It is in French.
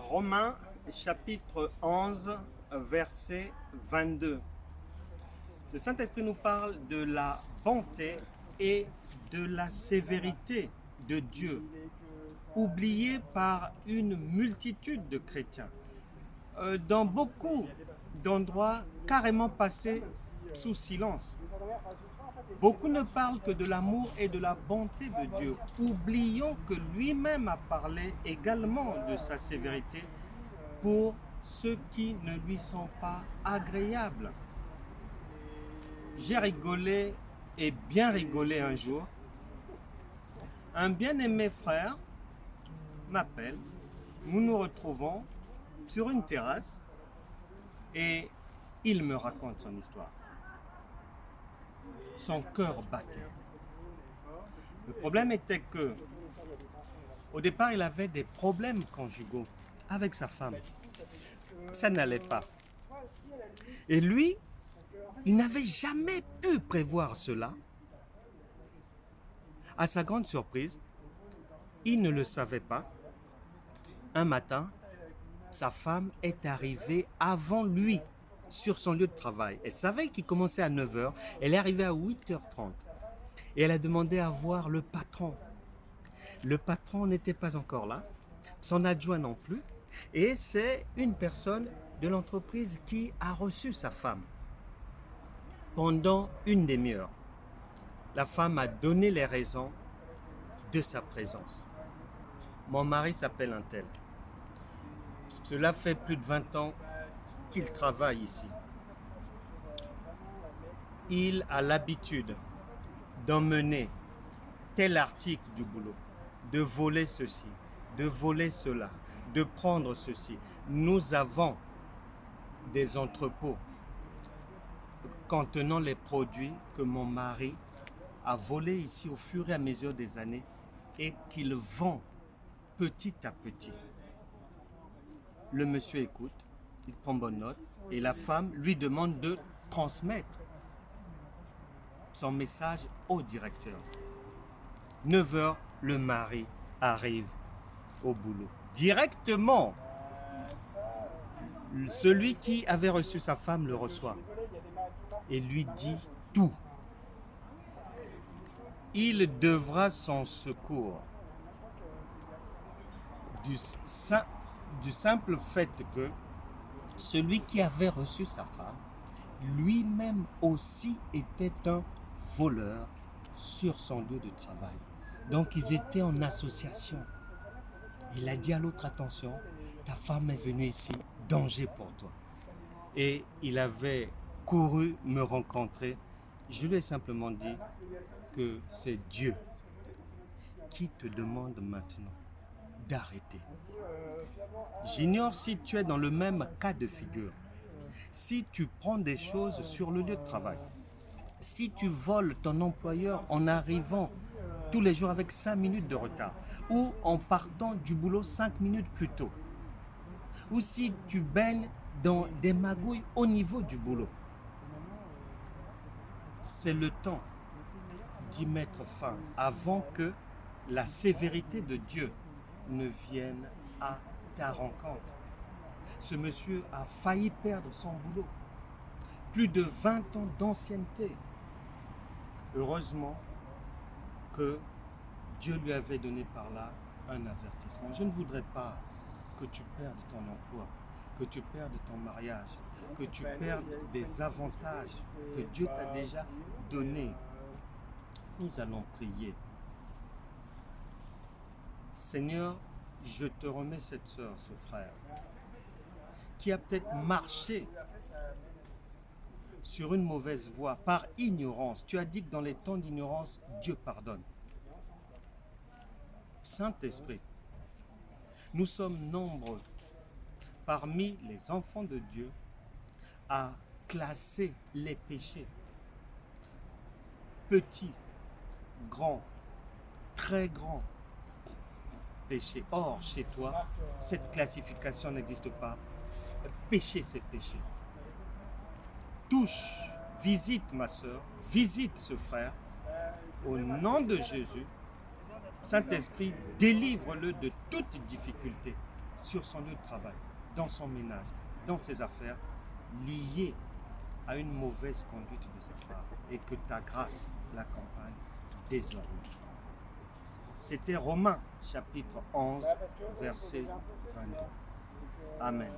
Romains chapitre 11, verset 22. Le Saint-Esprit nous parle de la bonté et de la sévérité de Dieu, oubliée par une multitude de chrétiens. Dans beaucoup d'endroits, carrément passés sous silence. Beaucoup ne parlent que de l'amour et de la bonté de Dieu. Oublions que lui-même a parlé également de sa sévérité pour ceux qui ne lui sont pas agréables. J'ai rigolé et bien rigolé un jour. Un bien-aimé frère m'appelle. Nous nous retrouvons sur une terrasse et il me raconte son histoire. Son cœur battait. Le problème était que, au départ, il avait des problèmes conjugaux avec sa femme. Ça n'allait pas. Et lui, il n'avait jamais pu prévoir cela. À sa grande surprise, il ne le savait pas. Un matin, sa femme est arrivée avant lui sur son lieu de travail. Elle savait qu'il commençait à 9h. Elle est arrivée à 8h30. Et elle a demandé à voir le patron. Le patron n'était pas encore là. Son adjoint non plus. Et c'est une personne de l'entreprise qui a reçu sa femme. Pendant une demi-heure, la femme a donné les raisons de sa présence. Mon mari s'appelle un tel. Cela fait plus de 20 ans qu'il travaille ici. Il a l'habitude d'emmener tel article du boulot, de voler ceci, de voler cela, de prendre ceci. Nous avons des entrepôts contenant les produits que mon mari a volés ici au fur et à mesure des années et qu'il vend petit à petit. Le monsieur écoute, il prend bonne note et la femme lui demande de transmettre son message au directeur. 9h, le mari arrive au boulot. Directement, celui qui avait reçu sa femme le reçoit et lui dit tout. Il devra son secours du simple fait que celui qui avait reçu sa femme, lui-même aussi était un voleur sur son lieu de travail. Donc ils étaient en association. Il a dit à l'autre, attention, ta femme est venue ici, danger pour toi. Et il avait couru me rencontrer. Je lui ai simplement dit que c'est Dieu qui te demande maintenant d'arrêter. J'ignore si tu es dans le même cas de figure. Si tu prends des choses sur le lieu de travail, si tu voles ton employeur en arrivant tous les jours avec 5 minutes de retard, ou en partant du boulot 5 minutes plus tôt, ou si tu baignes dans des magouilles au niveau du boulot, c'est le temps d'y mettre fin avant que la sévérité de Dieu ne vienne à ta rencontre. Ce monsieur a failli perdre son boulot. Plus de 20 ans d'ancienneté. Heureusement que Dieu lui avait donné par là un avertissement. Je ne voudrais pas que tu perdes ton emploi, que tu perdes ton mariage, que tu perdes des avantages que Dieu t'a déjà donnés. Nous allons prier. Seigneur, je te remets cette sœur, ce frère, qui a peut-être marché sur une mauvaise voie par ignorance. Tu as dit que dans les temps d'ignorance, Dieu pardonne. Saint-Esprit, nous sommes nombreux parmi les enfants de Dieu à classer les péchés. Petits, grands, très grands péchés. Or, chez toi, cette classification n'existe pas. Péché, c'est péché. Touche, visite ma soeur, visite ce frère. Au nom de Jésus, Saint-Esprit, délivre-le de toute difficulté. sur son lieu de travail, dans son ménage, dans ses affaires, liées à une mauvaise conduite de sa part, et que ta grâce l'accompagne désormais. C'était Romains chapitre 11, verset 22. Amen.